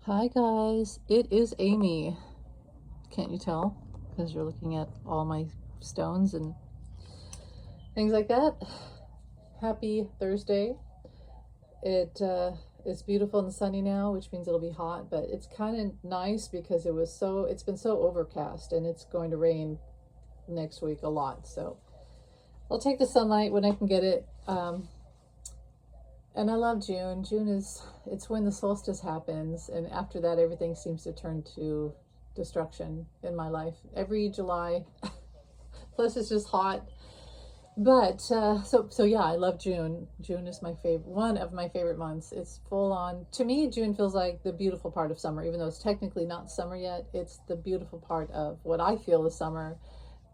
Hi guys, it is Amy. Can't you tell? Because you're looking at all my stones and things like that. Happy Thursday. It's beautiful and sunny now, which means it'll be hot, but it's kind of nice because it's been so overcast and it's going to rain next week a lot. So I'll take the sunlight when I can get it. And I love June. It's when the solstice happens, and after that, everything seems to turn to destruction in my life. Every July, plus it's just hot. But so yeah, I love June. June is my favorite, one of my favorite months. It's full on. To me, June feels like the beautiful part of summer, even though it's technically not summer yet. It's the beautiful part of what I feel is summer.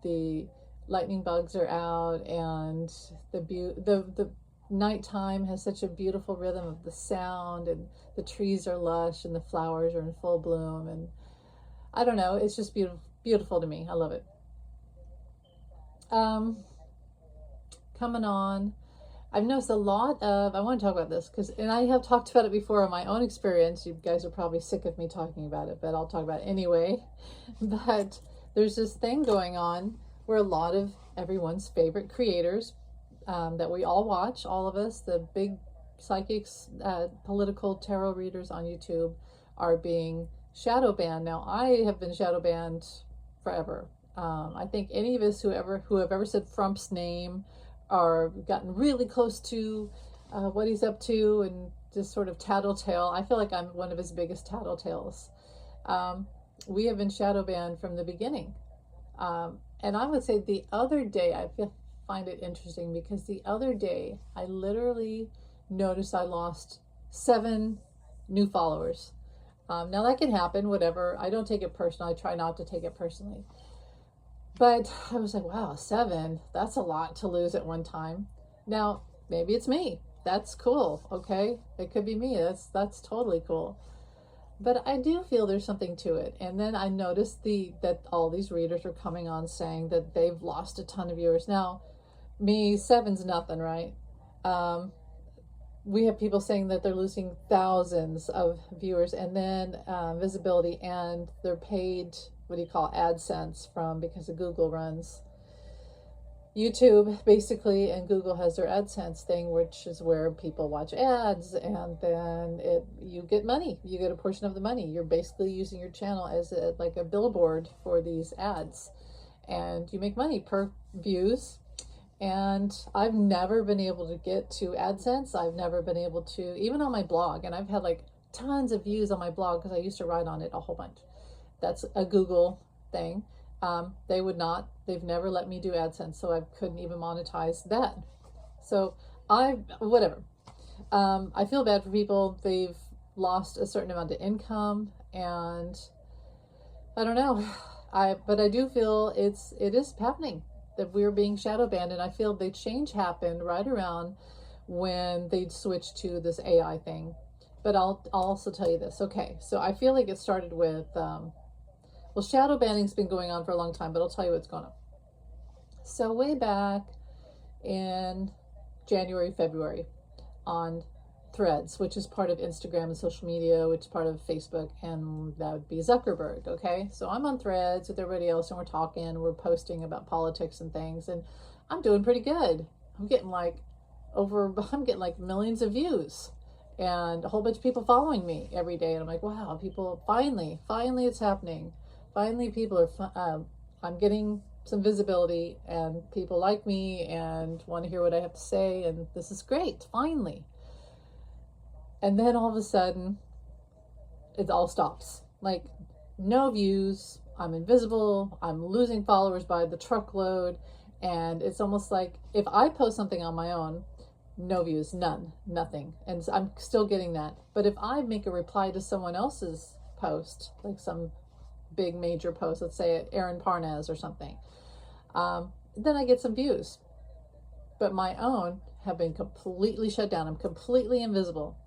The lightning bugs are out, and the nighttime has such a beautiful rhythm of the sound, and the trees are lush and the flowers are in full bloom, and I don't know, it's just beautiful to me. I love it. um Coming on, I've noticed a lot of, I want to talk about this because, and I have talked about it before on my own experience. You guys are probably sick of me talking about it, but I'll talk about it anyway. But there's this thing going on where a lot of everyone's favorite creators, that we all watch, all of us, the big psychics, political tarot readers on YouTube, are being shadow banned. Now, I have been shadow banned forever. I think any of us who have ever said Trump's name or gotten really close to what he's up to and just sort of tattletale, I feel like I'm one of his biggest tattletales. We have been shadow banned from the beginning. And I would say the other day, find it interesting because the other day I literally noticed I lost 7 new followers. Now that can happen, whatever. I don't take it personal. I try not to take it personally. But I was like, wow, 7, that's a lot to lose at one time. Now, maybe it's me. That's cool. Okay. It could be me. That's totally cool. But I do feel there's something to it. And then I noticed that all these readers are coming on saying that they've lost a ton of viewers. Now, me, 7's nothing, right? We have people saying that they're losing thousands of viewers and then visibility, and they're paid, what do you call, AdSense from, because of Google runs YouTube basically, and Google has their AdSense thing, which is where people watch ads, and then you get money. You get a portion of the money. You're basically using your channel as like a billboard for these ads, and you make money per views. And I've never been able to get to AdSense. I've never been able to, even on my blog, and I've had like tons of views on my blog because I used to write on it a whole bunch. That's a Google thing. They've never let me do AdSense, so I couldn't even monetize that. So whatever. I feel bad for people. They've lost a certain amount of income, and I don't know. But I do feel it is happening, that we're being shadow banned, and I feel the change happened right around when they'd switched to this AI thing. But I'll also tell you this. Okay, so I feel like it started with well, shadow banning's been going on for a long time, but I'll tell you what's going on. So way back in January, February, on Threads, which is part of Instagram and social media, which is part of Facebook, and that would be Zuckerberg. Okay, so I'm on Threads with everybody else, and we're talking, we're posting about politics and things, and I'm doing pretty good. I'm getting like millions of views and a whole bunch of people following me every day, and I'm like, wow, people, finally it's happening. Finally, people are I'm getting some visibility, and people like me and want to hear what I have to say, and this is great, finally. And then all of a sudden, it all stops. Like, no views, I'm invisible, I'm losing followers by the truckload, and it's almost like if I post something on my own, no views, none, nothing. And I'm still getting that. But if I make a reply to someone else's post, like some big major post, let's say Aaron Parnas or something, then I get some views. But my own have been completely shut down. I'm completely invisible.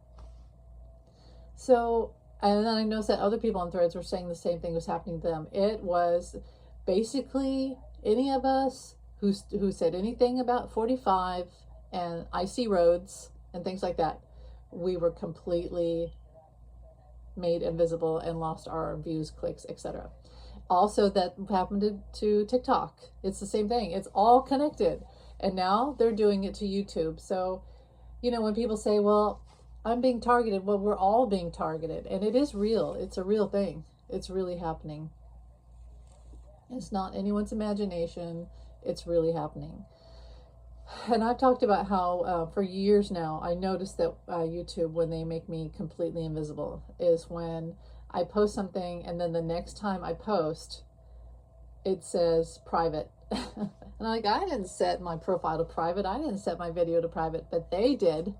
So, and then I noticed that other people on Threads were saying the same thing was happening to them. It was basically any of us who said anything about 45 and icy roads and things like that, we were completely made invisible and lost our views, clicks, etc. Also, that happened to TikTok. It's the same thing. It's all connected. And now they're doing it to YouTube. So, you know, when people say, well, I'm being targeted, well, we're all being targeted. And it is real. It's a real thing. It's really happening. It's not anyone's imagination. It's really happening. And I've talked about how for years now, I noticed that YouTube, when they make me completely invisible, is when I post something and then the next time I post, it says private. And I'm like, I didn't set my profile to private. I didn't set my video to private, but they did,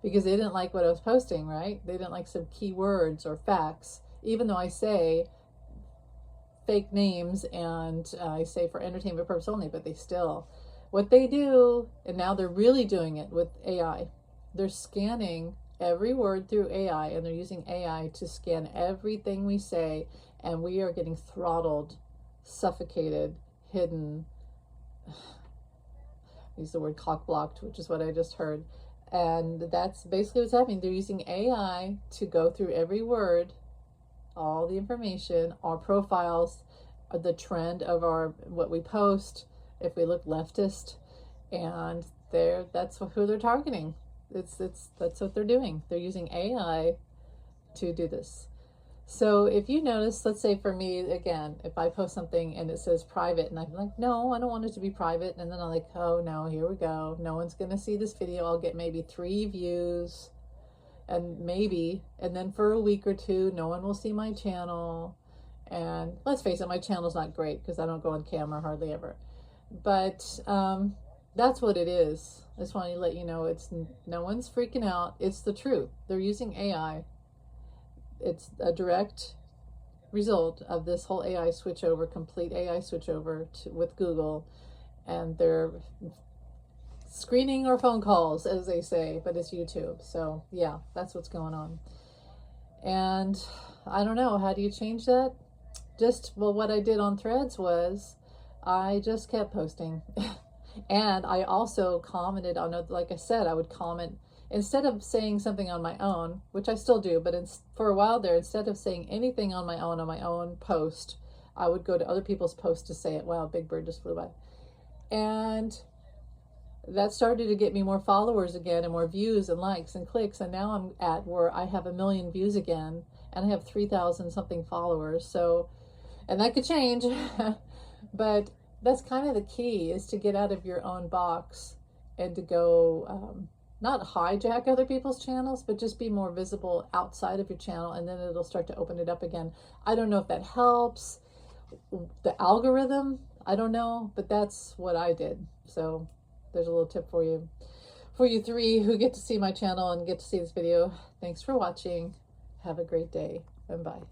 because they didn't like what I was posting, right? They didn't like some keywords or facts, even though I say fake names and I say for entertainment purpose only, but they still, what they do, and now they're really doing it with AI. They're scanning every word through AI, and they're using AI to scan everything we say, and we are getting throttled, suffocated, hidden. Use the word cock blocked, which is what I just heard. And that's basically what's happening. They're using AI to go through every word, all the information, our profiles, the trend of our what we post, if we look leftist, and that's who they're targeting. That's what they're doing. They're using AI to do this. So if you notice, let's say for me, again, if I post something and it says private, and I'm like, no, I don't want it to be private, and then I'm like, oh no, here we go, no one's gonna see this video, I'll get maybe 3 views, and then for a week or 2, no one will see my channel. And let's face it, my channel's not great because I don't go on camera hardly ever, but that's what it is. I just want to let you know, it's no one's freaking out. It's the truth. They're using AI. It's a direct result of this whole AI switchover, complete AI switchover with Google, and they're screening our phone calls, as they say, but it's YouTube. So yeah, that's what's going on. And I don't know, how do you change that? Well, what I did on Threads was I just kept posting. And I also commented on it. Like I said, I would comment instead of saying something on my own, which I still do, but for a while there, instead of saying anything on my own post, I would go to other people's posts to say it. Wow, big bird just flew by. And that started to get me more followers again, and more views and likes and clicks. And now I'm at where I have 1 million views again, and I have 3,000 something followers. So, and that could change, but that's kind of the key, is to get out of your own box and to go, not hijack other people's channels, but just be more visible outside of your channel, and then it'll start to open it up again. I don't know if that helps the algorithm. I don't know, but that's what I did. So there's a little tip for you. For you 3 who get to see my channel and get to see this video, thanks for watching. Have a great day, and bye.